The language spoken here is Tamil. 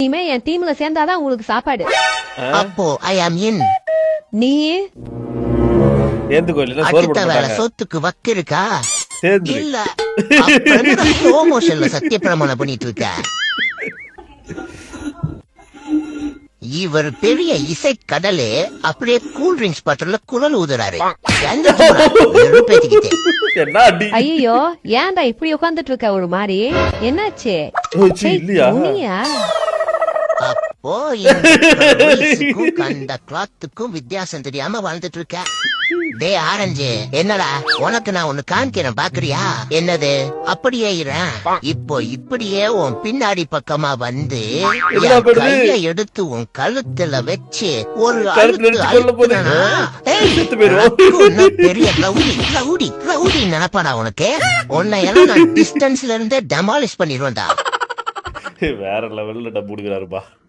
இனிமே என் டீம்ல சேர்ந்தாதான் உங்களுக்கு சாப்பாடு. அப்போ ஐ ஆம் இன். நீ அடுத்த வேலை சொத்துக்கு வக்கு இருக்கா? சேர்ந்துரு. இல்ல. ஸ்லோ மோஷன்ல சத்திய பிரமாணம் பண்ணிட்டு இருக்க. இவர் பெரிய இசை கடலே அப்படியே கூல் ட்ரிங்க்ஸ் பாட்டில குரல் ஊதுறாரு. பேத்திக்கிட்டே என்ன அடி? ஐயோ ஏன்டா இப்படி உட்கார்ந்துட்டு இருக்க ஒரு மாதிரி? என்னாச்சு? இல்லையா? உனியா? அப்போ இந்த கண்ட கிளாத்துக்கும் வித்தியாசம் தெரியாம வாழ்ந்துட்டு இருக்க. டே ஆரஞ்சு, என்னடா உனக்கு நான் ஒண்ணு காமிக்கிறேன் பாக்குறியா? என்னது? அப்படியே இரேன். இப்போ இப்படியே உன் பின்னாடி பக்கமா வந்து கைய எடுத்து உன் கழுத்துல வச்சு ஒரு பெரிய ரவுடி நினைப்பாடா உனக்கு? உன்னை எல்லாம் நான் டிஸ்டன்ஸ்ல இருந்தே டெமாலிஷ் பண்ணிடுவேன்டா. வேற லெவல்ல டப் கொடுக்குறாருப்பா.